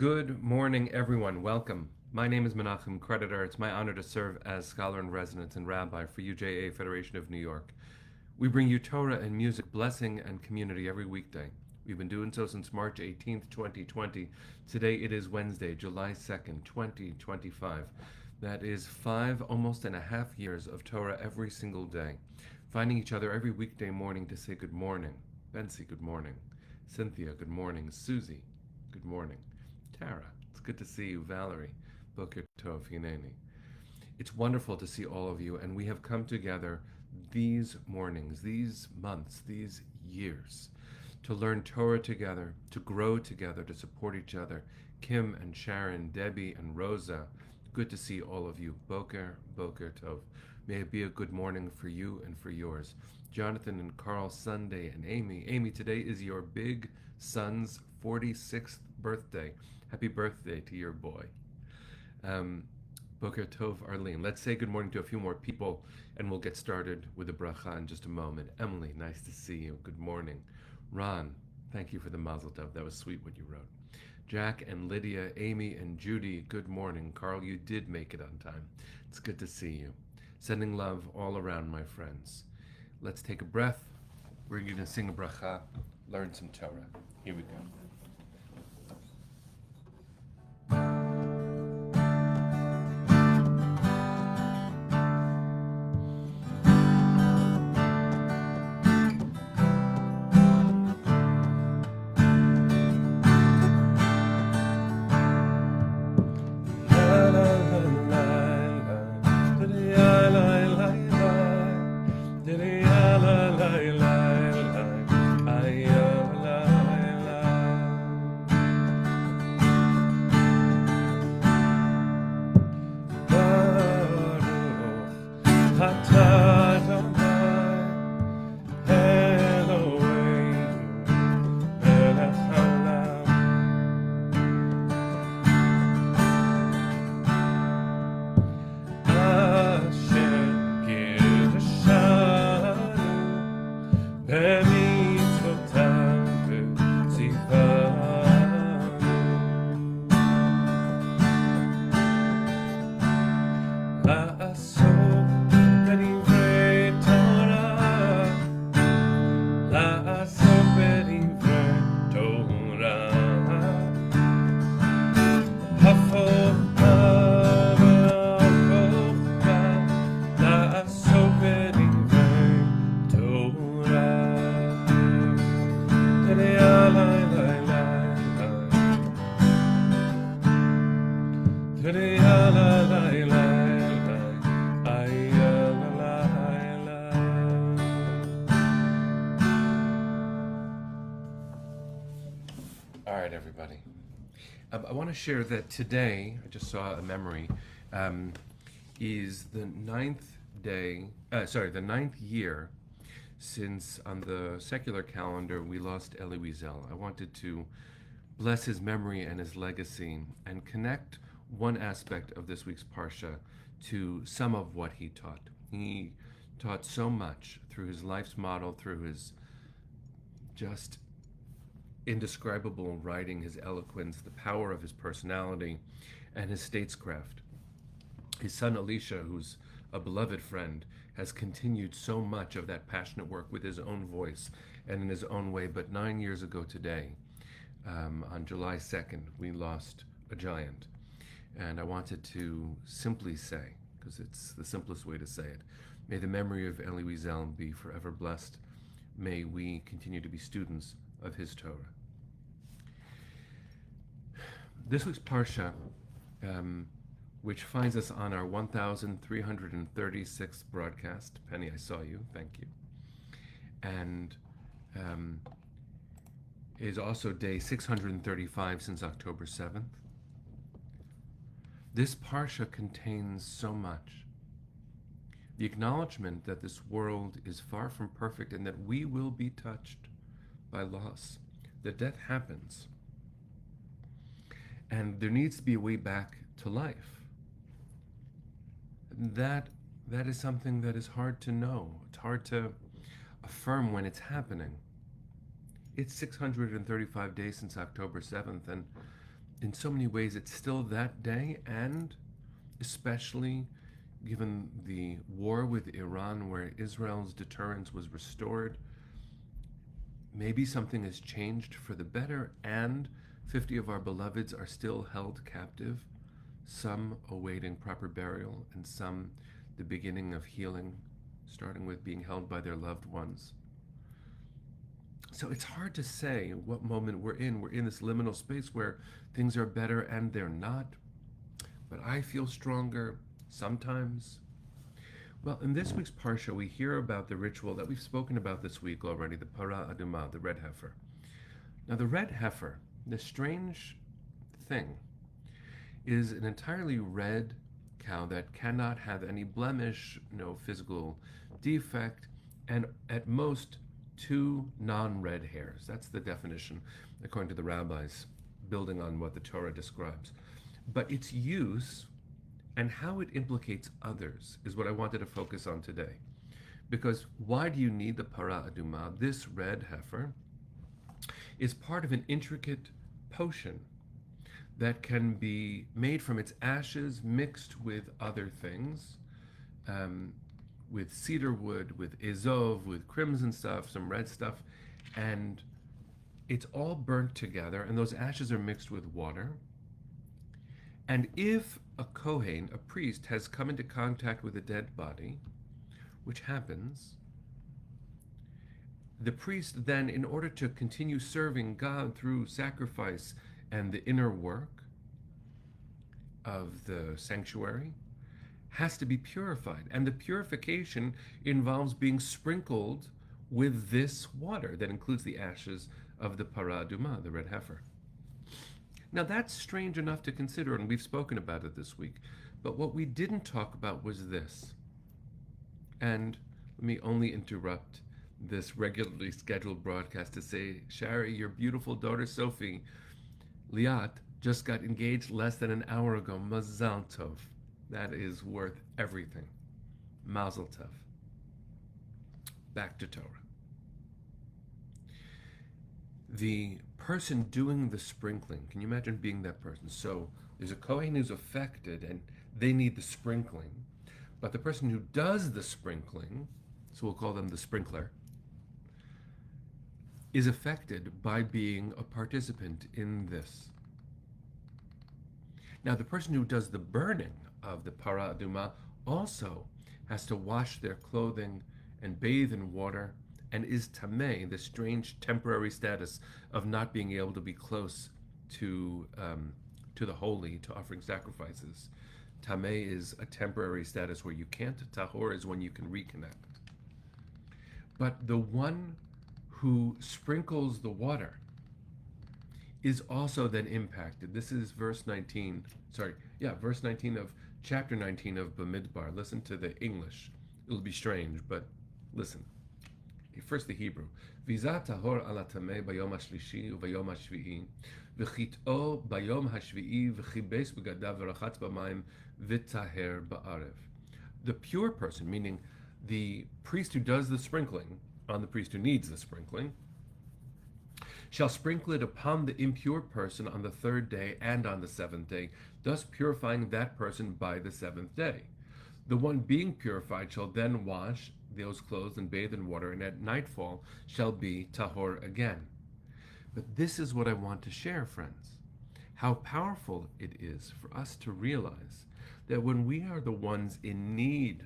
Good morning, everyone. Welcome. My name is Menachem Creditor. It's my honor to serve as scholar in residence and rabbi for UJA Federation of New York. We bring you Torah and music, blessing, and community every weekday. We've been doing so since March 18th, 2020. Today it is Wednesday, July 2nd, 2025. That is almost and a half years of Torah every single day. Finding each other every weekday morning to say good morning. Bensi, good morning. Cynthia, good morning. Susie, good morning. Tara, it's good to see you. Valerie, Boker Tov, Hineni. It's wonderful to see all of you, and we have come together these mornings, these months, these years, to learn Torah together, to grow together, to support each other. Kim and Sharon, Debbie and Rosa, good to see all of you. Boker Tov. May it be a good morning for you and for yours. Jonathan and Carl, Sunday, and Amy. Amy, today is your big son's 46th birthday. Happy birthday to your boy. Boker Tov, Arlene. Let's say good morning to a few more people, and we'll get started with the bracha in just a moment. Emily, nice to see you. Good morning. Ron, thank you for the mazel tov. That was sweet what you wrote. Jack and Lydia, Amy and Judy, good morning. Carl, you did make it on time. It's good to see you. Sending love all around, my friends. Let's take a breath. We're going to sing a bracha, learn some Torah. Here we go. All right, everybody. I want to share that today, I just saw a memory, is the the ninth year since on the secular calendar we lost Elie Wiesel. I wanted to bless his memory and his legacy and connect one aspect of this week's Parsha to some of what he taught. He taught so much through his life's model, through his just indescribable writing, his eloquence, the power of his personality, and his statescraft. His son Elisha, who's a beloved friend, has continued so much of that passionate work with his own voice and in his own way. But 9 years ago today, on July 2nd, we lost a giant. And I wanted to simply say, because it's the simplest way to say it, may the memory of Elie Wiesel be forever blessed. May we continue to be students of his Torah. This week's Parsha, which finds us on our 1336th broadcast. Penny, I saw you, thank you. And is also day 635 since October 7th. This Parsha contains so much. The acknowledgement that this world is far from perfect and that we will be touched by loss, that death happens. And there needs to be a way back to life. That is something that is hard to know. It's hard to affirm when it's happening. It's 635 days since October 7th, and in so many ways, it's still that day, and especially given the war with Iran, where Israel's deterrence was restored, maybe something has changed for the better, and 50 of our beloveds are still held captive, some awaiting proper burial, and some the beginning of healing, starting with being held by their loved ones. So it's hard to say what moment we're in. We're in this liminal space where things are better and they're not. But I feel stronger sometimes. Well, in this week's Parsha, we hear about the ritual that we've spoken about this week already, the Para Aduma, the red heifer. Now, the red heifer, the strange thing, is an entirely red cow that cannot have any blemish, no physical defect, and at most 2 non-red hairs. That's the definition, according to the rabbis, building on what the Torah describes. But its use and how it implicates others is what I wanted to focus on today. Because why do you need the Para Aduma? This red heifer is part of an intricate potion that can be made from its ashes mixed with other things, with cedar wood, with ezov, with crimson stuff, some red stuff, and it's all burnt together, and those ashes are mixed with water. And if a Kohen, a priest, has come into contact with a dead body, which happens, the priest then, in order to continue serving God through sacrifice and the inner work of the sanctuary, has to be purified. And the purification involves being sprinkled with this water that includes the ashes of the Para Aduma, the red heifer. Now that's strange enough to consider, and we've spoken about it this week. But what we didn't talk about was this. And let me only interrupt this regularly scheduled broadcast to say, Shari, your beautiful daughter Sophie, Liat, just got engaged less than an hour ago. Mazal tov. That is worth everything. Mazel tov. Back to Torah. The person doing the sprinkling, can you imagine being that person? So there's a Kohen who's affected and they need the sprinkling. But the person who does the sprinkling, so we'll call them the sprinkler, is affected by being a participant in this. Now the person who does the burning of the Para Aduma also has to wash their clothing and bathe in water, and is tameh, the strange temporary status of not being able to be close to the holy, to offering sacrifices. Tameh is a temporary status where you can't. Tahor is when you can reconnect. But the one who sprinkles the water is also then impacted. This is verse 19 of chapter 19 of Bamidbar. Listen to the English. It'll be strange, but listen. First the Hebrew. Vizat tahor ala tameh bayom hashlishi ubayom hashvi'i v'chit'o bayom hashvi'i v'chibes b'gadav v'rachatz b'mayim v'taher ba'arev. The pure person, meaning the priest who does the sprinkling on the priest who needs the sprinkling, shall sprinkle it upon the impure person on the 3rd day and on the 7th day, thus purifying that person by the 7th day. The one being purified shall then wash those clothes and bathe in water, and at nightfall shall be tahor again. But this is what I want to share, friends. How powerful it is for us to realize that when we are the ones in need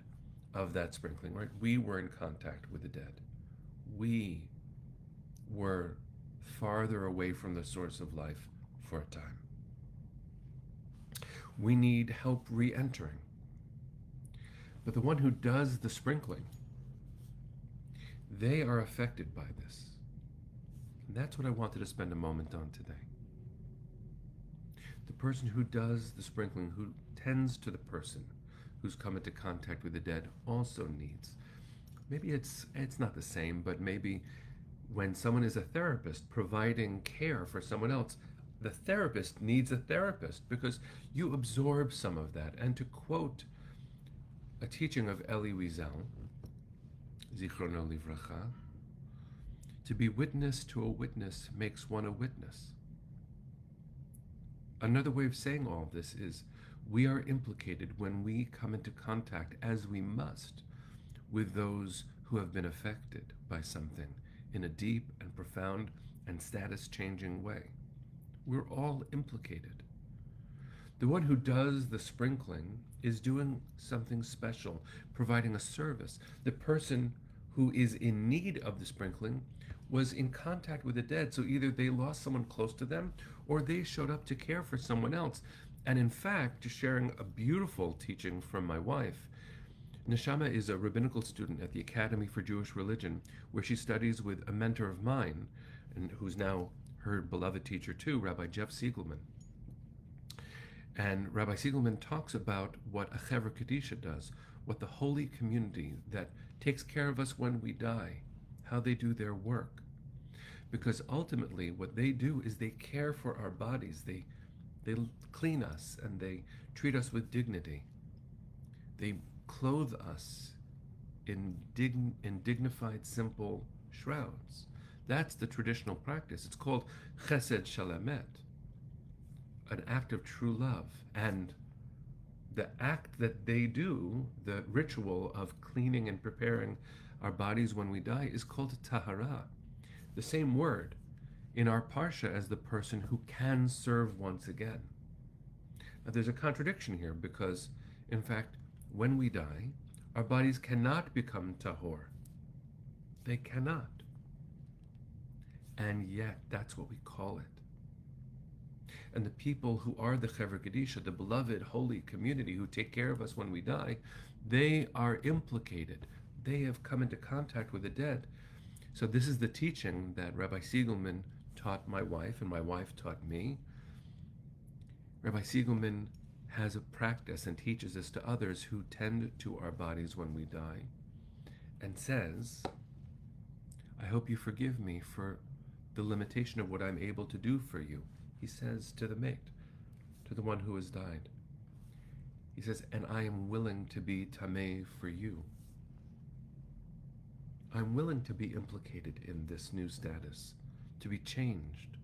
of that sprinkling, right? We were in contact with the dead. We were farther away from the source of life for a time. We need help re-entering. But the one who does the sprinkling, they are affected by this. And that's what I wanted to spend a moment on today. The person who does the sprinkling, who tends to the person who's come into contact with the dead, also needs. Maybe it's not the same, but maybe when someone is a therapist providing care for someone else, the therapist needs a therapist because you absorb some of that. And to quote a teaching of Eli Wiesel, Zichrono Livracha, to be witness to a witness makes one a witness. Another way of saying all this is we are implicated when we come into contact, as we must, with those who have been affected by something in a deep and profound and status changing way. We're all implicated. The one who does the sprinkling is doing something special, providing a service. The person who is in need of the sprinkling was in contact with the dead, so either they lost someone close to them or they showed up to care for someone else. And in fact, just sharing a beautiful teaching from my wife, Neshama is a rabbinical student at the Academy for Jewish Religion, where she studies with a mentor of mine, and who's now her beloved teacher too, Rabbi Jeff Siegelman. And Rabbi Siegelman talks about what a Chaver Kadisha does, what the holy community that takes care of us when we die, how they do their work. Because ultimately what they do is they care for our bodies. They clean us and they treat us with dignity. They clothe us in dignified, simple shrouds. That's the traditional practice. It's called Chesed Shalamet, an act of true love. And the act that they do, the ritual of cleaning and preparing our bodies when we die, is called Tahara, the same word in our Parsha as the person who can serve once again. Now there's a contradiction here because, in fact, when we die, our bodies cannot become tahor. They cannot. And yet, that's what we call it. And the people who are the Chaver Kadisha, the beloved holy community who take care of us when we die, they are implicated. They have come into contact with the dead. So this is the teaching that Rabbi Siegelman taught my wife and my wife taught me. Rabbi Siegelman has a practice and teaches this to others who tend to our bodies when we die, and says, I hope you forgive me for the limitation of what I'm able to do for you. He says to the mate, to the one who has died. He says, and I am willing to be tameh for you. I'm willing to be implicated in this new status, to be changed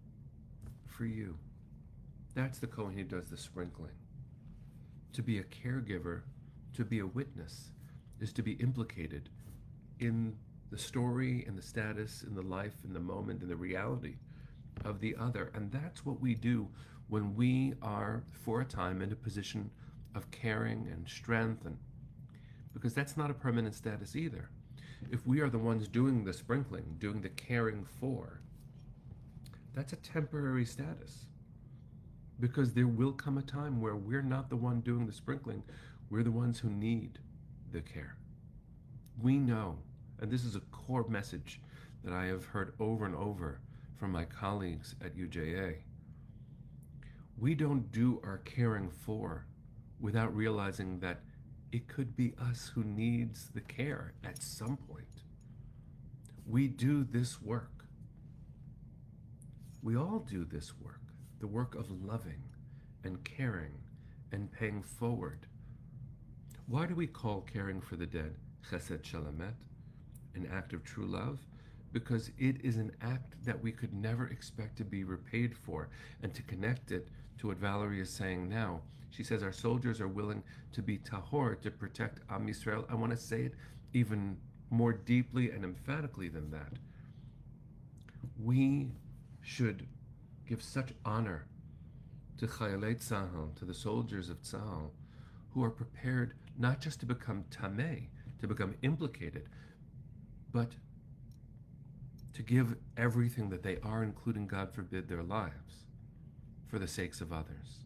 for you. That's the Kohen who does the sprinkling. To be a caregiver, to be a witness, is to be implicated in the story, in the status, in the life, in the moment, in the reality of the other. And that's what we do when we are, for a time, in a position of caring and strength, and because that's not a permanent status either. If we are the ones doing the sprinkling, doing the caring for, that's a temporary status. Because there will come a time where we're not the one doing the sprinkling, we're the ones who need the care. We know, and this is a core message that I have heard over and over from my colleagues at UJA, we don't do our caring for without realizing that it could be us who needs the care at some point. We do this work. We all do this work. The work of loving and caring and paying forward. Why do we call caring for the dead Chesed Shalamet, an act of true love? Because it is an act that we could never expect to be repaid for. And to connect it to what Valerie is saying now, she says our soldiers are willing to be tahor to protect Am Yisrael. I want to say it even more deeply and emphatically than that. We should give such honor to Chayalei Tzahal, to the soldiers of Tzahal, who are prepared not just to become tameh, to become implicated, but to give everything that they are, including, God forbid, their lives, for the sakes of others.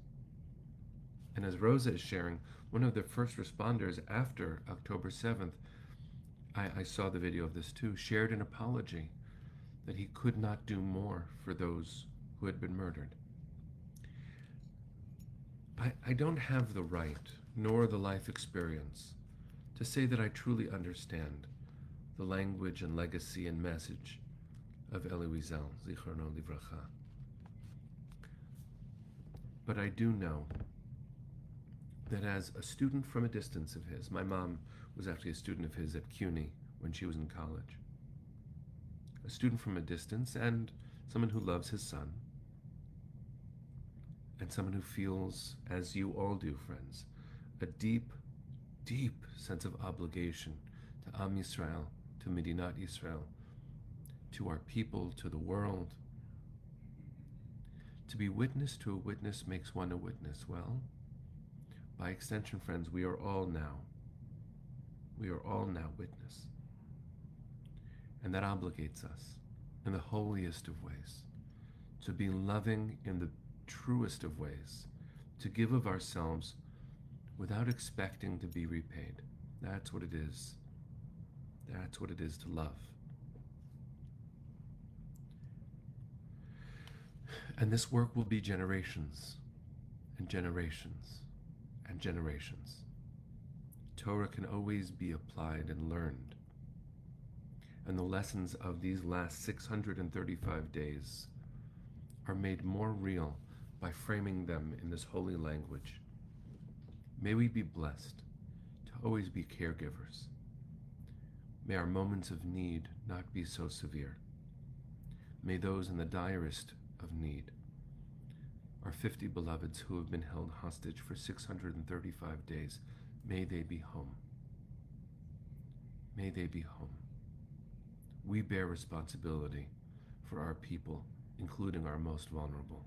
And as Rosa is sharing, one of the first responders after October 7th, I saw the video of this too, shared an apology that he could not do more for those who had been murdered. I don't have the right, nor the life experience, to say that I truly understand the language and legacy and message of Elie Wiesel, Zichrono Livracha. But I do know that as a student from a distance of his, my mom was actually a student of his at CUNY when she was in college, a student from a distance and someone who loves his son, and someone who feels, as you all do, friends, a deep, deep sense of obligation to Am Yisrael, to Medinat Yisrael, to our people, to the world. To be witness to a witness makes one a witness. Well, by extension, friends, we are all now witness. And that obligates us in the holiest of ways to be loving in the truest of ways, to give of ourselves without expecting to be repaid. That's what it is. That's what it is to love. And this work will be generations and generations and generations. Torah can always be applied and learned. And the lessons of these last 635 days are made more real by framing them in this holy language. May we be blessed to always be caregivers. May our moments of need not be so severe. May those in the direst of need, our 50 beloveds who have been held hostage for 635 days, may they be home. May they be home. We bear responsibility for our people, including our most vulnerable.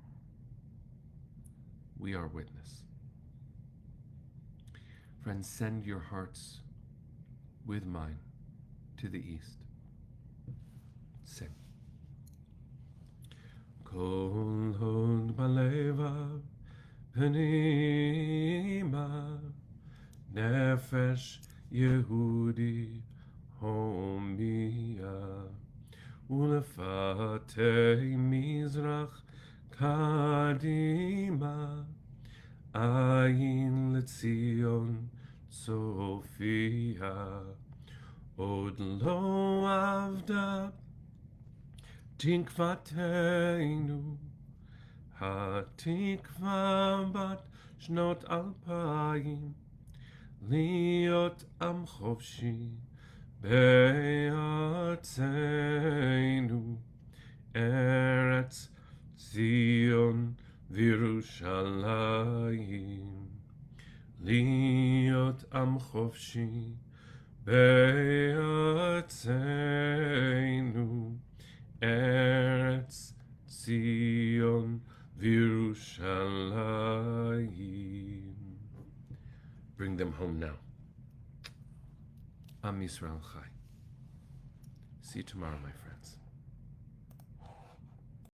We are witness. Friends, send your hearts with mine to the east. Sing. Kol hod balevav pnima nefesh Yehudi homia ulefatei mizrach kadima ayin letzion Sophia od lo avda תקוותנו, התקווה בת שנות 2000, להיות עם חופשי בארצנו, ארץ ציון וירושלים. להיות עם חופשי בארצנו, Eretz Zion Virushalayim. Bring them home now. Am Yisrael Chai. See you tomorrow, my friends.